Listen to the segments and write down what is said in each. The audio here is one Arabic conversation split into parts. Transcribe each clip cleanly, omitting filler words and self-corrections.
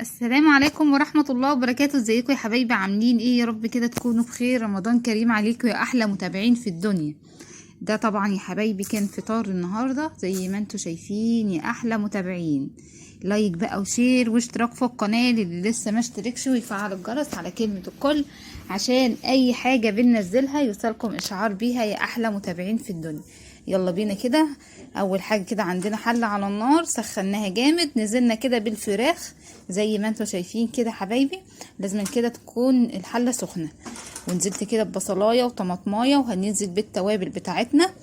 السلام عليكم ورحمة الله وبركاته. ازيكم يا حبايبي؟ عاملين ايه؟ يا رب كده تكونوا بخير. رمضان كريم عليكم يا احلى متابعين في الدنيا. ده طبعا يا حبايبي كان فطار النهاردة زي ما انتوا شايفين يا احلى متابعين. لايك بقى وشير واشتراك في القناة اللي لسه ما اشتركش، ويفعل الجرس على كلمة الكل عشان اي حاجة بننزلها يوصلكم اشعار بيها يا احلى متابعين في الدنيا. يلا بينا كده. اول حاجة كده عندنا حلة على النار سخناها جامد، نزلنا كده بالفراخ زي ما انتوا شايفين كده حبايبي. لازم كده تكون الحلة سخنة. ونزلت كده ببصلايه وطماطمايه، وهننزل بالتوابل بتاعتنا.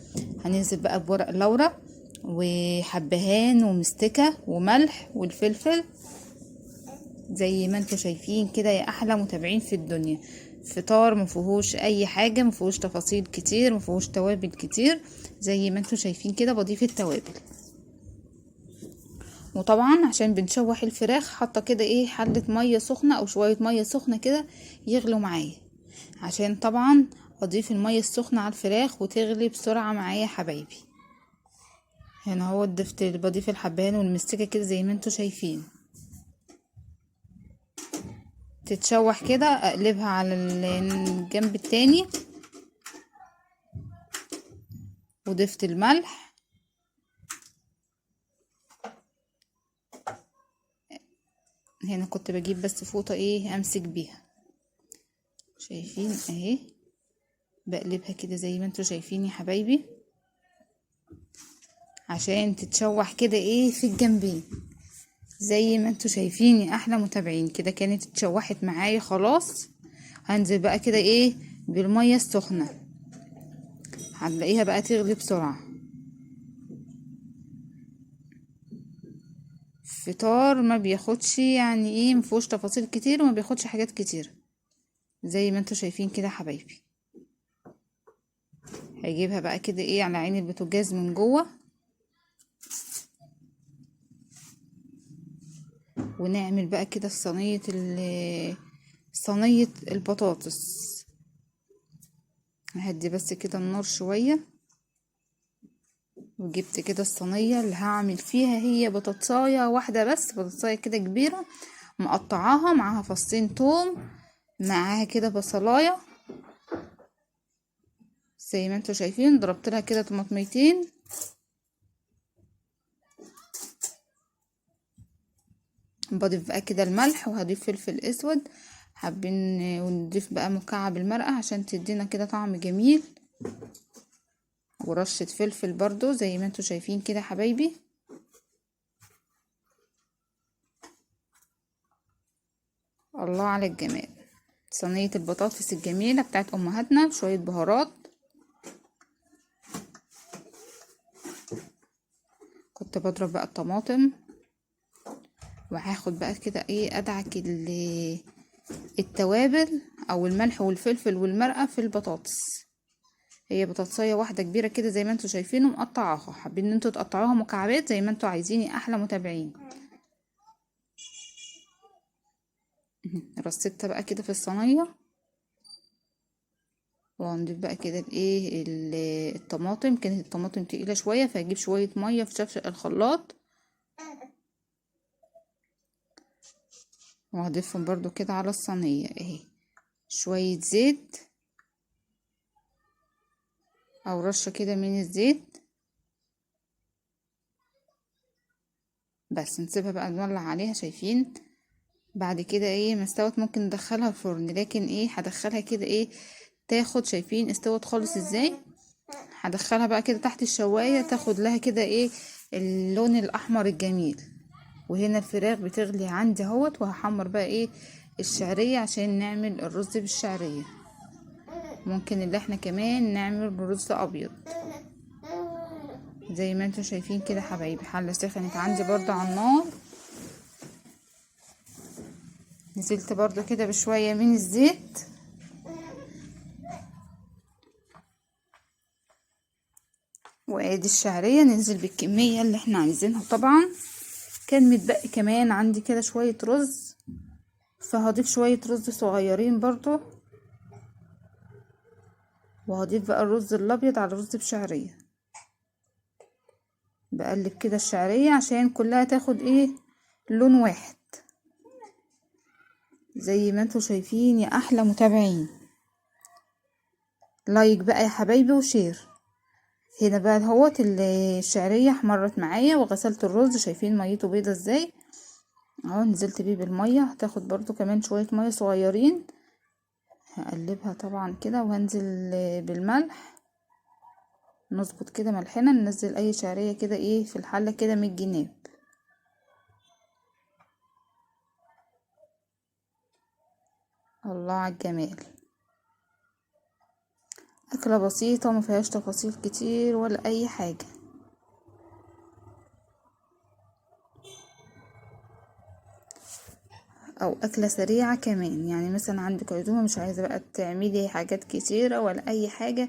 هننزل بقى بورق لورا وحبهان ومستكة وملح والفلفل زي ما انتوا شايفين كده يا احلى متابعين في الدنيا. فطار مفيهوش اي حاجه، مفيهوش تفاصيل كتير، مفيهوش توابل كتير. زي ما انتوا شايفين كده بضيف التوابل. وطبعا عشان بنشوح الفراخ حاطه كده ايه حله ميه سخنه او شويه ميه سخنه كده يغلوا معايا، عشان طبعا اضيف الميه السخنه على الفراخ وتغلي بسرعه معايا يا حبايبي. هنا هو بضيف الحبهان والمستكه كده زي ما انتوا شايفين. تتشوح كده اقلبها على الجنب التاني. وضفت الملح. هنا كنت بجيب بس فوطه ايه امسك بيها. شايفين اهي. بقلبها كده زي ما انتوا شايفين يا حبايبي، عشان تتشوح كده ايه في الجنبين زي ما انتوا شايفين يا احلى متابعين. كده كانت اتشوحت معايا خلاص. هنزل بقى كده ايه بالميه السخنه، هتلاقيها بقى تغلي بسرعه. فطار ما بياخدش يعني ايه مفيهوش تفاصيل كتير وما بياخدش حاجات كتير زي ما انتوا شايفين كده حبايبي. هجيبها بقى كده ايه على عين البوتاجاز من جوه، ونعمل بقى كده صينية البطاطس. هدي بس كده النار شوية. وجبت كده الصينية اللي هعمل فيها هي بطاطساية واحدة بس، بطاطساية كده كبيرة مقطعاها، معاها فصين توم، معاها كده بصلاية زي ما انتوا شايفين. ضربت لها كده طماطميتين، بضيف بقى كده الملح وهضيف فلفل اسود حابين، ونضيف بقى مكعب المرقة عشان تدينا كده طعم جميل، ورشة فلفل برضو زي ما انتوا شايفين كده حبايبي. الله على الجمال. صينية البطاطس الجميلة بتاعت امهاتنا بشوية بهارات. كنت بضرب بقى الطماطم، وهاخد بقى كده ايه ادعك التوابل او الملح والفلفل والمرقة في البطاطس. هي بطاطسية واحدة كبيرة كده زي ما انتوا شايفين، ومقطعاها حابين ان انتوا تقطعوها مكعبات زي ما انتوا عايزين يا احلى متابعين. رصيتها بقى كده في الصينية، وهنضيف بقى كده الايه الطماطم. كانت الطماطم تقيلة شوية فهجيب شوية مية في شفشق الخلاط، وهضيفهم برضو كده على الصينية اهي. شوية زيت او رشة كده من الزيت بس. نسيبها بقى نولع عليها. شايفين بعد كده ايه ما استوت ممكن ندخلها الفرن، لكن ايه هدخلها كده ايه تاخد. شايفين استوت خالص ازاي. هدخلها بقى كده تحت الشواية تاخد لها كده ايه اللون الاحمر الجميل. وهنا الفراخ بتغلي عندي اهوت، وهحمر بقى ايه الشعرية عشان نعمل الرز بالشعرية. ممكن اللي احنا كمان نعمل رز ابيض زي ما انتوا شايفين كده حبايبي. حلة سخنت عندي برضو على النار، نزلت برضو كده بشوية من الزيت، وادي الشعرية ننزل بالكمية اللي احنا عايزينها. طبعا كان متبقي كمان عندي كده شوية رز، فهضيف شوية رز صغيرين برضو، وهضيف بقى الرز الابيض على الرز بشعرية. بقلب كده الشعرية عشان كلها تاخد ايه لون واحد. زي ما انتوا شايفين يا احلى متابعين. لايك بقى يا حبايبي وشير. هنا بقى اهوت الشعرية احمرت معايا، وغسلت الرز شايفين ميته بيضة ازاي اهو. نزلت بيه بالمية، هتاخد برضو كمان شوية مية صغيرين. هقلبها طبعا كده، وهنزل بالملح. نظبط كده ملحنا، ننزل اي شعرية كده ايه في الحلة كده من الجناب. الله على الجمال. أكلة بسيطة ومفيهاش تفاصيل كتير ولا أي حاجة، أو أكلة سريعة كمان. يعني مثلا عندك عزومة مش عايزة بقى تعملي حاجات كتيرة ولا أي حاجة،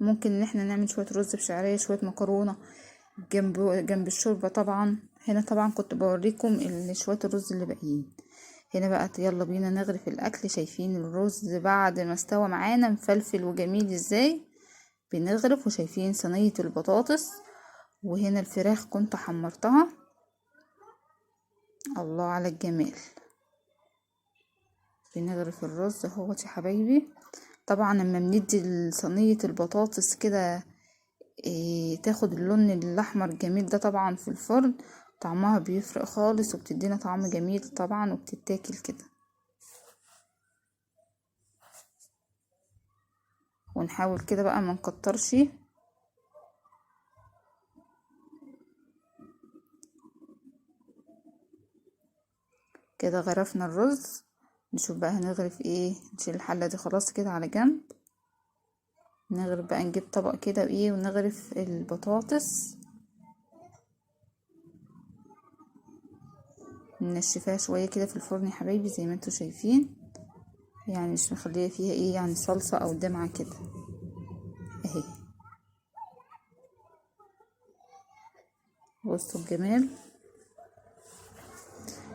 ممكن إن احنا نعمل شوية رز بشعرية، شوية مكرونة جنب الشوربة. طبعا هنا طبعا كنت بوريكم شوية الرز اللي باقيين. هنا بقى يلا بينا نغرف الأكل. شايفين الرز بعد ما استوى معانا مفلفل وجميل ازاي بنغرف. وشايفين صينية البطاطس، وهنا الفراخ كنت حمرتها. الله على الجمال. بنغرف الرز اهوت يا حبايبي. طبعا لما بندي صينية البطاطس كده تاخد اللون الاحمر الجميل ده طبعا في الفرن، طعمها بيفرق خالص وبتدينا طعم جميل طبعا، وبتتاكل كده. ونحاول كده بقى ما نكترش. كده غرفنا الرز. نشوف بقى هنغرف ايه. نشيل الحلة دي خلاص كده على جنب. نغرف بقى، نجيب طبق كده وايه ونغرف البطاطس. ننشفها شوية كده في الفرن يا حبايبي زي ما انتوا شايفين. يعني مش مخليه فيها ايه يعني صلصة او دمعة كده اهي. بصوا الجمال.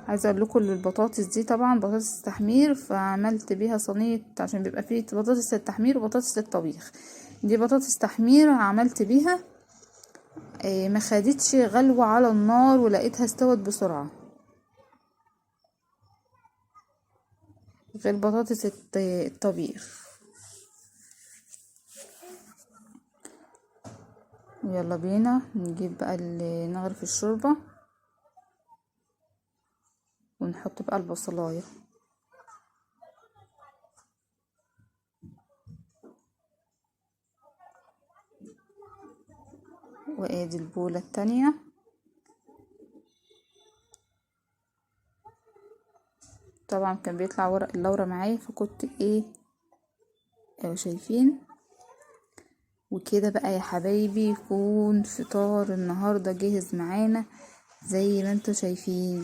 عايزه اقول لكم البطاطس دي طبعا بطاطس تحمير، فعملت بيها صينيه عشان بيبقى فيه بطاطس التحمير وبطاطس الطبيخ. دي بطاطس تحمير عملت بيها ما خدتش غلوه على النار، ولقيتها استوت بسرعه غير بطاطس الطبيخ. يلا بينا نجيب بقى نغرف الشوربه، ونحط بقى البصلايه. وادي البولة التانية. طبعا كان بيطلع ورق اللورة معايا، فكنت ايه شايفين. وكده بقى يا حبايبي يكون فطار النهاردة جاهز معانا زي ما انتوا شايفين.